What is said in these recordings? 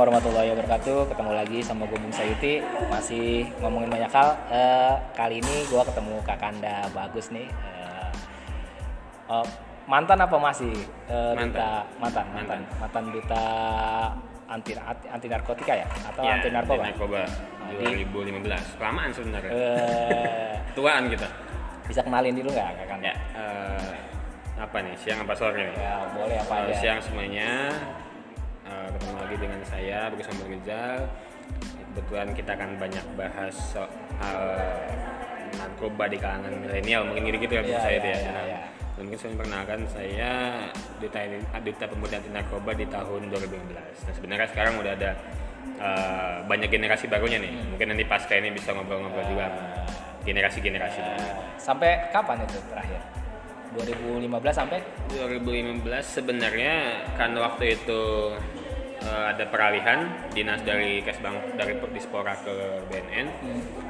Warahmatullahi wabarakatuh. Ketemu lagi sama gue Bung Sayuti, masih ngomongin banyak hal. Kali ini gue ketemu Kakanda Bagus nih. Mantan apa masih mantan duta anti narkotika ya, atau ya, anti narkoba? Anti narkoba 2015. Kelamaan sebenarnya. Tuaan kita. Bisa kenalin dulu nggak Kakanda? Ya, apa nih, siang apa sore nih? Ya boleh apa aja. Siang semuanya. Ketemu lagi dengan saya Bagus Sambal Rizal. Kebetulan kita akan banyak bahas soal narkoba di kalangan milenial, mungkin gitu ya, saya itu ya. Dan mungkin saya perkenalkan, saya duta pemuda anti narkoba di tahun 2015. Nah, sebenarnya sekarang udah ada banyak generasi barunya nih. Mungkin nanti pasca ini bisa ngobrol-ngobrol juga generasi-generasi. Sampai kapan itu terakhir? 2015 sampai 2015 sebenarnya kan waktu itu ada peralihan dinas dari Kesbang, dari Dispora ke BNN.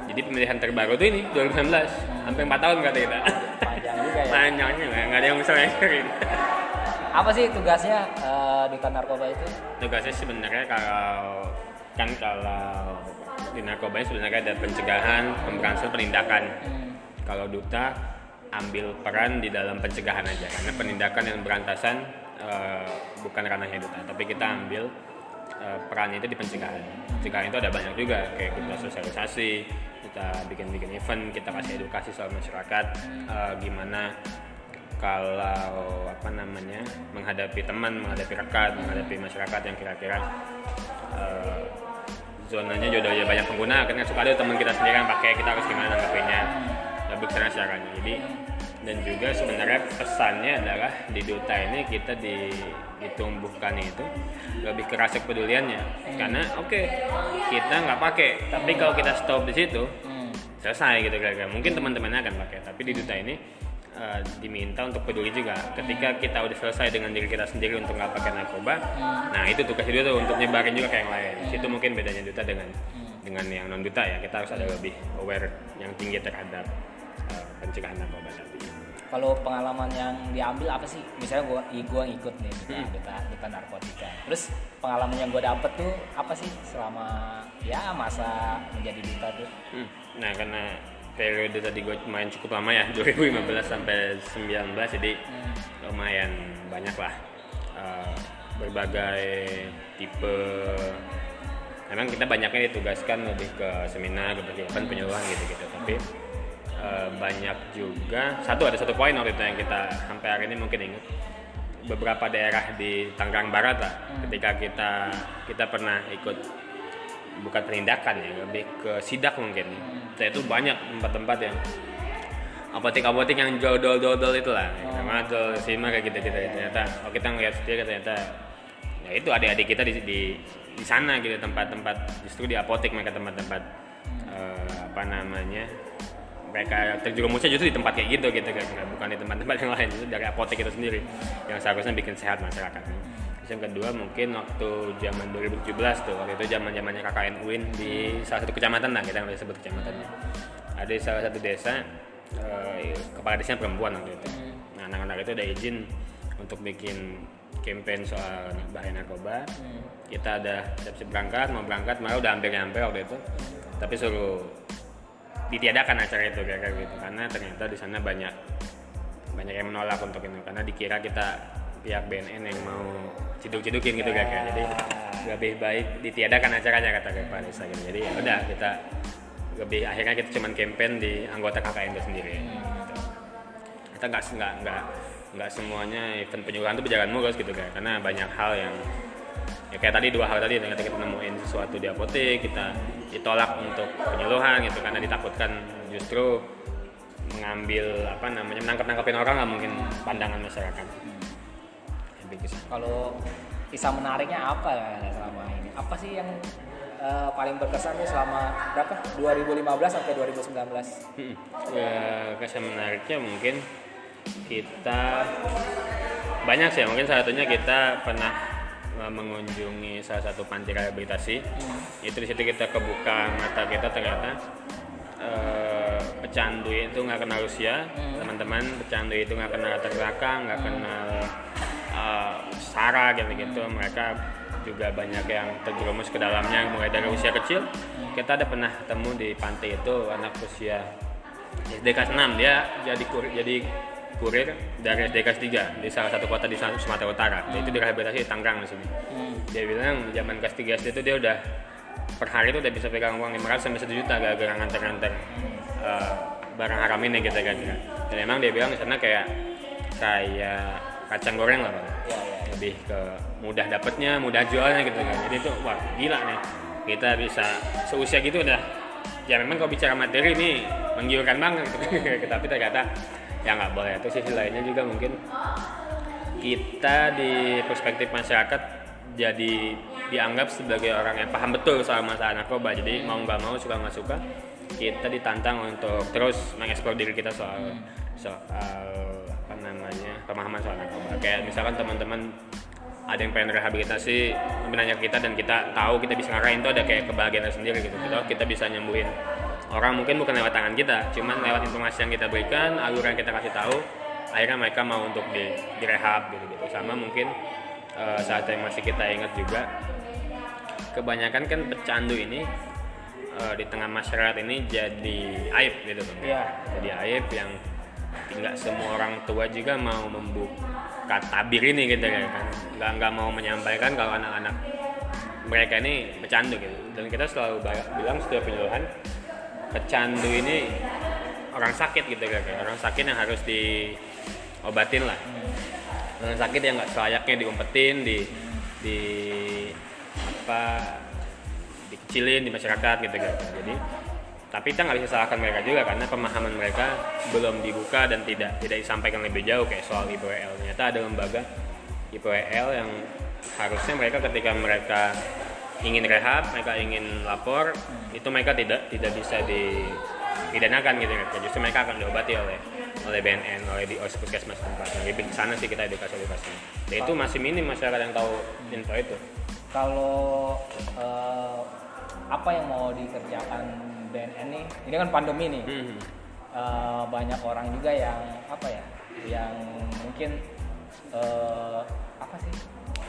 Jadi pemilihan terbaru tuh ini 2019, sampai 4 tahun kata kita. panjang juga ya. Panjangnya nggak ada yang bisa ngajarin. Apa sih tugasnya duta narkoba itu? Tugasnya sebenarnya kalau di narkoba sebenarnya ada pencegahan, pemberantasan, penindakan. Kalau duta ambil peran di dalam pencegahan aja, karena penindakan dan pemberantasan bukan ranahnya duta, tapi kita ambil perannya itu di pencegahan. Pencegahan itu ada banyak juga, kayak kita sosialisasi, kita bikin event, kita kasih edukasi soal masyarakat, gimana kalau menghadapi teman, menghadapi rekan, menghadapi masyarakat yang kira-kira zonanya jodoh ya banyak pengguna, kan suka ada teman kita sendiri yang pakai, kita harus gimana nanggapinya, lebih ke sana caranya. Jadi dan juga sebenarnya pesannya adalah di duta ini kita ditumbuhkan itu lebih ke rasa kepeduliannya, karena kita nggak pakai, tapi kalau kita stop di situ selesai gitu kira-kira. Mungkin teman-temannya akan pakai, tapi di duta ini diminta untuk peduli juga. Ketika kita udah selesai dengan diri kita sendiri untuk nggak pakai narkoba, nah itu tugas duta untuk nyebarin juga ke yang lain. Itu mungkin bedanya duta dengan yang non duta ya. Kita harus ada lebih aware yang tinggi terhadap pencegahan narkoba tadi. Kalau pengalaman yang diambil apa sih? Misalnya gue ngikut nih duta narkotika. Terus pengalaman yang gue dapet tuh apa sih selama masa menjadi duta tuh? Nah, karena periode tadi gue main cukup lama ya, 2015 sampai 19, jadi lumayan banyak lah berbagai tipe. Memang kita banyaknya ditugaskan lebih ke seminar, kegiatan penyuluhan gitu-gitu, tapi banyak juga ada satu poin waktu itu yang kita sampai hari ini mungkin ingat, beberapa daerah di Tangerang Barat lah, ketika kita pernah ikut, bukan penindakan ya, lebih ke sidak mungkin. Saya itu banyak tempat-tempat yang apotek yang dodol itulah, sama tuh sima kayak gitu. Ternyata kita ngeliat sendiri, ternyata ya itu adik-adik kita di sana gitu, tempat-tempat justru di apotek, mereka tempat-tempat mereka terjerumusnya justru di tempat kayak gitu kan, bukan di tempat-tempat yang lain. Itu dari apotek itu sendiri yang seharusnya bikin sehat masyarakat. Terus yang kedua mungkin waktu zaman 2017 tuh, waktu itu zamannya KKN UIN di salah satu kecamatan lah, kita nggak bisa sebut kecamatannya. Ada salah satu desa, kepala desanya perempuan waktu itu. Nah, anak-anak itu ada izin untuk bikin campaign soal bahaya narkoba. Kita ada siap-siap mau berangkat, malah udah hampir nyampe waktu itu, tapi suruh ditiadakan acara itu kayak gitu, karena ternyata di sana banyak yang menolak untuk itu, karena dikira kita pihak BNN yang mau ciduk-cidukin gitu kayak. Jadi lebih baik ditiadakan acaranya, kata kepala desa gitu. Jadi ya udah, akhirnya kita cuman campaign di anggota KKN itu sendiri gitu. Kita nggak semuanya event penyuluhan itu berjalan mulus gitu kayak, karena banyak hal yang ya kayak tadi, 2 hal tadi, ternyata kita nemuin sesuatu di apotek, kita ditolak untuk penyuluhan gitu, karena ditakutkan justru menangkap-nangkapin orang, nggak mungkin pandangan masyarakat. Kalau kisah menariknya apa ya selama ini? Apa sih yang paling berkesan nih selama 2015 sampai 2019? Ya, kisah menariknya mungkin kita banyak sih. Mungkin salah satunya kita pernah mengunjungi salah satu panti rehabilitasi. Itu di situ kita kebuka mata kita, ternyata pecandu itu nggak kenal usia, teman-teman. Pecandu itu nggak kenal latar belakang, nggak kenal sara gitu. Mereka juga banyak yang terjerumus ke dalamnya mulai dari usia kecil. Kita ada pernah ketemu di pantai itu anak usia SD kelas 6, dia jadi kurir dari SD kelas 3 di salah satu kota di Sumatera Utara. Dia itu direhabilitasi di Tangerang di sini. Dia bilang di zaman kelas 3 SD itu dia udah per hari itu udah bisa pegang uang 500 sampai 1 juta gara-gara nganter-nganter barang haram ini gitu kan. Dan emang dia bilang di sana kayak kacang goreng lah Bang. Lebih ke mudah dapatnya, mudah jualnya gitu kan. Jadi itu wah gila nih. Kita bisa seusia gitu udah ya memang kalau bicara materi ini menggiurkan banget gitu. Tapi ternyata ya nggak boleh. Itu sisi lainnya juga mungkin kita di perspektif masyarakat jadi dianggap sebagai orang yang paham betul soal masalah narkoba. Jadi mau nggak mau, suka nggak suka, kita ditantang untuk terus mengeksplor diri kita soal apa namanya pemahaman soal narkoba. Kayak misalkan teman-teman ada yang pengen rehabilitasi menanya kita dan kita tahu kita bisa ngarahin, itu ada kayak kebahagiaan sendiri gitu. Kita bisa nyembuhin orang mungkin bukan lewat tangan kita, cuman lewat informasi yang kita berikan, alur yang kita kasih tahu, akhirnya mereka mau untuk direhab gitu. Sama mungkin saat yang masih kita ingat juga, kebanyakan kan pecandu ini di tengah masyarakat ini jadi aib gitu kan. Jadi aib yang nggak semua orang tua juga mau membuka tabir ini gitu kan. Nggak mau menyampaikan kalau anak-anak mereka ini pecandu gitu. Dan kita selalu bilang setiap penyuluhan, pecandu ini orang sakit gitu kan. Orang sakit yang harus diobatin lah. Orang sakit yang nggak selayaknya diumpetin, dikecilin di masyarakat gitu kan. Jadi tapi kita nggak bisa salahkan mereka juga karena pemahaman mereka belum dibuka dan tidak disampaikan lebih jauh. Kayak soal IPWL, ternyata ada lembaga IPWL yang harusnya mereka ketika mereka ingin rehab, mereka ingin lapor, itu mereka tidak bisa dipidanakan gitu kan. Justru mereka akan diobati oleh BNN, oleh puskesmas tempat. Jadi di sana sih kita edukasi. Dan itu masih minim masyarakat yang tahu info itu. Kalau apa yang mau dikerjakan BNN nih, ini kan pandemi nih, banyak orang juga yang yang mungkin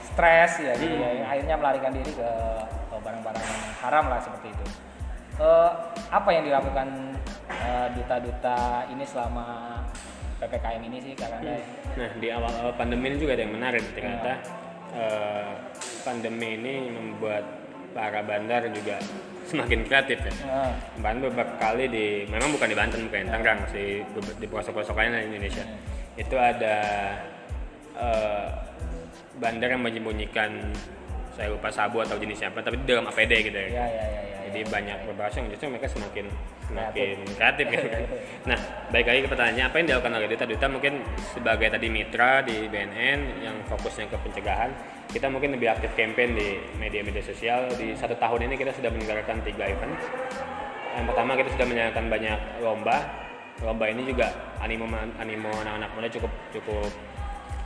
stres ya, gitu ya, akhirnya melarikan diri ke barang-barang yang haram lah seperti itu. Apa yang dilakukan duta-duta ini selama PPKM ini sih Kak Randa? Nah di awal-awal pandemi ini juga ada yang menarik, ternyata pandemi ini membuat para bandar juga semakin kreatif ya. Bahkan beberapa kali memang bukan di Banten, bukan di Tangerang, di pelosok-pelosok lain di Indonesia. Itu ada bandar yang menyembunyikan, saya lupa sabu atau jenisnya apa, tapi di dalam APD gitu ya. Jadi banyak beberapa yang justru mereka semakin kreatif gitu kan. Nah, baik lagi ke pertanyaannya, apa yang dilakukan oleh duta mungkin sebagai tadi mitra di BNN yang fokusnya ke pencegahan, kita mungkin lebih aktif campaign di media-media sosial. Di 1 tahun ini kita sudah menyelenggarakan 3 event. Yang pertama kita sudah menyelenggarakan banyak lomba ini juga animo anak-anak muda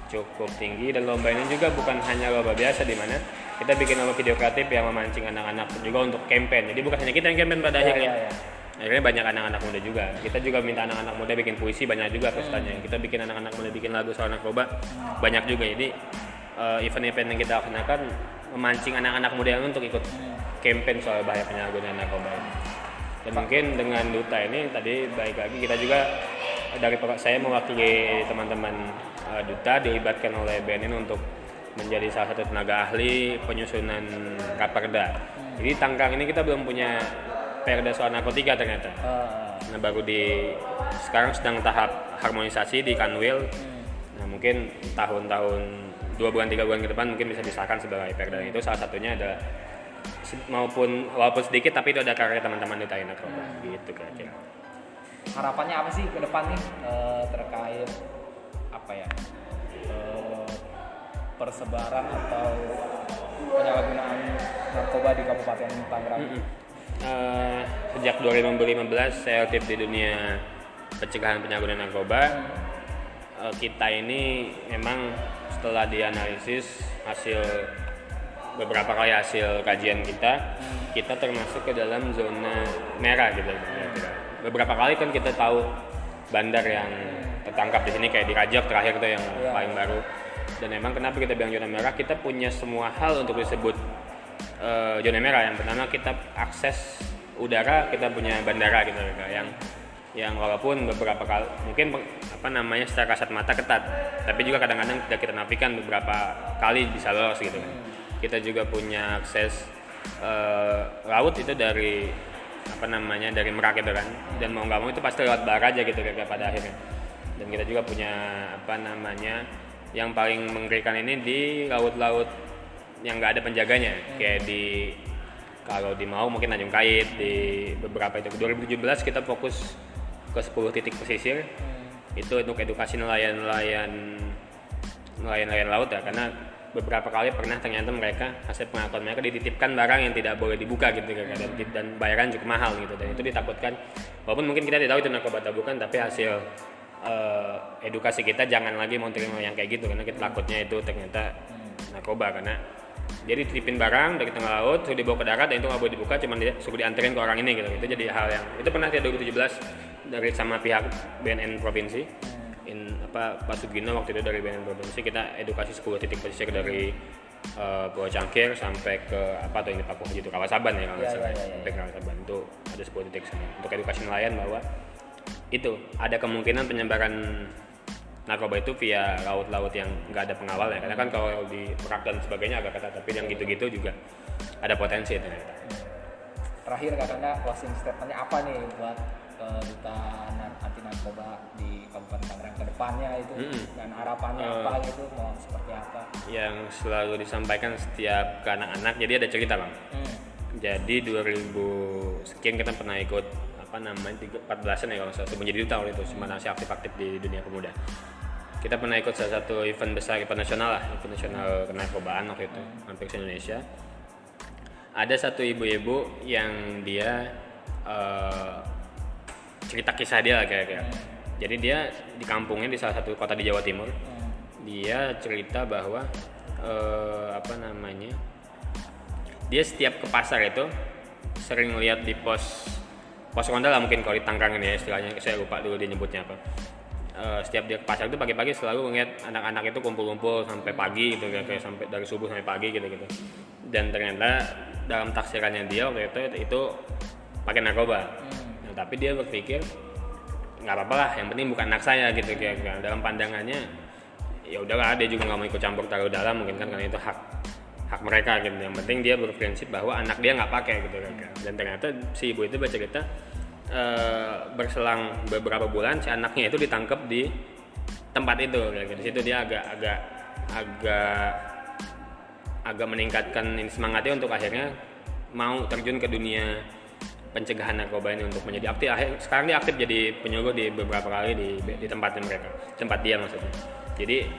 cukup tinggi, dan lomba ini juga bukan hanya lomba biasa di mana kita bikin lomba video kreatif yang memancing anak-anak juga untuk campaign. Jadi bukan hanya kita yang campaign pada akhirnya. Akhirnya banyak anak-anak muda juga. Kita juga minta anak-anak muda bikin puisi, banyak juga pesertanya. Kita bikin anak-anak muda bikin lagu soal narkoba, banyak juga. Jadi event-event yang kita laksanakan memancing anak-anak muda yang untuk ikut campaign soal bahaya penyalahgunaan narkoba ini. Dan mungkin dengan duta ini tadi baik lagi kita juga dari saya mewakili teman-teman duta dilibatkan oleh BNN untuk menjadi salah satu tenaga ahli penyusunan Raperda. Jadi Tangerang ini kita belum punya Perda soal narkotika ternyata. Nah baru sekarang sedang tahap harmonisasi di Kanwil. Nah mungkin tahun-tahun 2 bulan 3 bulan ke depan mungkin bisa disahkan sebagai Perda. Itu salah satunya adalah walaupun sedikit tapi itu ada karya teman-teman duta narkoba gitu kira-kira. Harapannya apa sih ke depan nih terkait persebaran atau penyalahgunaan narkoba di Kabupaten Tangerang? Sejak 2015 saya aktif di dunia pencegahan penyalahgunaan narkoba. Kita ini memang setelah dianalisis beberapa kali hasil kajian kita termasuk ke dalam zona merah gitu. Beberapa kali kan kita tahu bandar yang tertangkap di sini kayak di Rajak terakhir itu yang paling baru. Dan memang kenapa kita bilang zona merah, kita punya semua hal untuk disebut zona merah. Yang pertama kita akses udara, kita punya bandara gitu yang walaupun beberapa kali mungkin secara kasat mata ketat, tapi juga kadang-kadang tidak kita nafikan beberapa kali bisa lolos gitu kan. Kita juga punya akses laut itu dari dari Merak gitu kan, dan mau nggak mau itu pasti lewat Baraja gitu kan pada akhirnya. Dan kita juga punya yang paling mengerikan ini di laut-laut yang nggak ada penjaganya, kayak kalau di Mau mungkin Tanjung Kait, di beberapa itu 2017 kita fokus ke 10 titik pesisir itu untuk edukasi nelayan laut ya, karena beberapa kali pernah ternyata mereka hasil pengakuan mereka dititipkan barang yang tidak boleh dibuka gitu kan, dan bayaran cukup mahal gitu, dan itu ditakutkan walaupun mungkin kita tidak tahu itu narkoba atau bukan, tapi hasil edukasi kita jangan lagi mau terima yang kayak gitu, karena kita takutnya itu ternyata narkoba, karena dia dititipin barang dari tengah laut sudah dibawa ke darat dan itu nggak boleh dibuka, cuman dia suruh dianterin ke orang ini gitu. Itu jadi hal yang itu pernah di 2017 dari sama pihak BNN provinsi Pak Sugino waktu itu dari BNN provinsi, kita edukasi 10 titik pesisir dari Pulau Cangkir sampai ke yang di Papua gitu, Kawasaban ya kalau nggak salah, sampai ke Kawasaban itu ada 10 titik sana untuk edukasi nelayan bahwa itu ada kemungkinan penyebaran narkoba itu via laut-laut yang nggak ada pengawal ya, karena kan kalau di Merak dan sebagainya agak ketat, tapi yang gitu-gitu juga ada potensi ternyata. Terakhir katanya closing statementnya apa nih buat duta anti narkoba di Kabupaten Tangerang ke depannya itu, dan harapannya apa gitu, mau seperti apa? Yang selalu disampaikan setiap ke anak-anak, jadi ada cerita Bang. Jadi 2000 sekian kita pernah ikut 14-an ya kalau saya sebelum jadi duta waktu itu, masih aktif di dunia pemuda. Kita pernah ikut salah satu event besar, event nasional kenarkobaan waktu itu, hampir se-Indonesia. Ada satu ibu-ibu yang dia cerita kisah dia lah kira-kira. Jadi dia di kampungnya di salah satu kota di Jawa Timur. Dia cerita bahwa dia setiap ke pasar itu sering lihat di pos ronda lah mungkin kalau di Tangerang ini ya istilahnya, saya lupa dulu dia nyebutnya apa. Setiap dia ke pasar itu pagi-pagi selalu ngeliat anak-anak itu kumpul-kumpul sampai pagi gitu, kayak sampai dari subuh sampai pagi gitu. Dan ternyata dalam taksirannya dia waktu itu pakai narkoba. Nah, tapi dia berpikir nggak apa-apa lah, yang penting bukan anak saya gitu kira-kira. Dalam pandangannya ya udahlah, dia juga nggak mau ikut campur taruh dalam mungkin kan, karena itu hak mereka gitu. Yang penting dia berprinsip bahwa anak dia nggak pakai gitu kan. Dan ternyata si ibu itu bercerita berselang beberapa bulan si anaknya itu ditangkap di tempat itu gitu. Di situ dia agak meningkatkan semangatnya untuk akhirnya mau terjun ke dunia pencegahan narkoba ini untuk menjadi aktif. Sekarang dia aktif jadi penyuluh di beberapa kali di tempat dia maksudnya. Jadi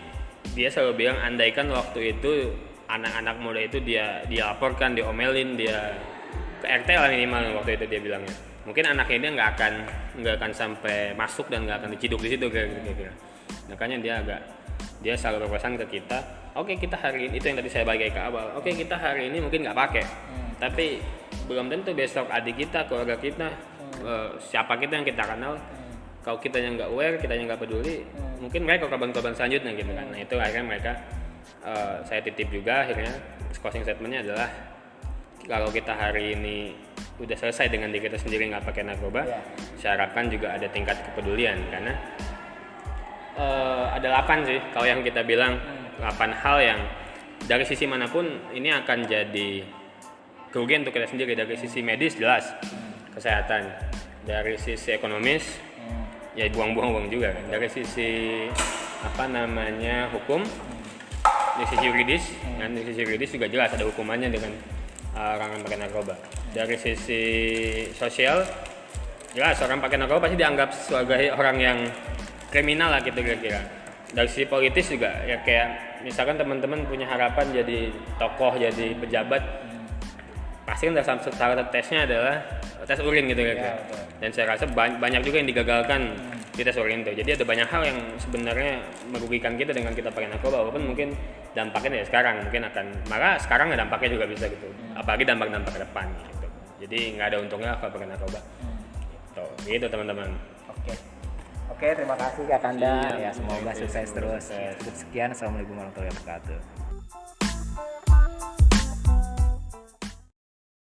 dia selalu bilang andaikan waktu itu anak-anak muda itu dia laporkan, diomelin, dia ke RT lah minimal waktu itu dia bilangnya. Mungkin anaknya dia nggak akan sampai masuk dan nggak akan diciduk di situ kira-kira. Makanya dia selalu berpesan ke kita, oke, kita hari ini itu yang tadi saya bagi ke awal. Oke, kita hari ini mungkin nggak pakai, tapi belum tentu besok adik kita, keluarga kita, siapa kita yang kita kenal. Kalau kita yang nggak aware, kita yang nggak peduli, mungkin mereka korban-korban selanjutnya gitu kan. Nah itu akhirnya mereka saya titip juga akhirnya closing statementnya adalah kalau kita hari ini udah selesai dengan diri kita sendiri nggak pakai narkoba, saya harapkan juga ada tingkat kepedulian, karena ada 8 sih kalau yang kita bilang 8 hal yang dari sisi manapun ini akan jadi kerugian untuk kita sendiri. Dari sisi medis jelas kesehatan, dari sisi ekonomis ya buang-buang juga kan, dari sisi hukum, dari sisi yuridis, dan dari sisi yuridis juga jelas ada hukumannya dengan orang yang pakai narkoba. Dari sisi sosial jelas orang pakai narkoba pasti dianggap sebagai orang yang kriminal lah gitu kira-kira. Dari sisi politis juga ya, kayak misalkan teman-teman punya harapan jadi tokoh, jadi pejabat, pasti kan salah satu tesnya adalah tes urin gitu kira-kira. Dan saya rasa banyak juga yang digagalkan di tes urin itu. Jadi ada banyak hal yang sebenarnya merugikan kita dengan kita pakai narkoba, walaupun mungkin dampaknya ya sekarang mungkin akan, malah sekarang nggak dampaknya juga bisa gitu, apalagi dampak ke depan gitu. Jadi nggak ada untungnya kalau pakai narkoba. Gitu teman-teman. Oke Oke, terima kasih Kak Kanda. Iya, Ya semoga oke, sukses terus. sukses. Cukup sekian. Assalamualaikum warahmatullahi wabarakatuh.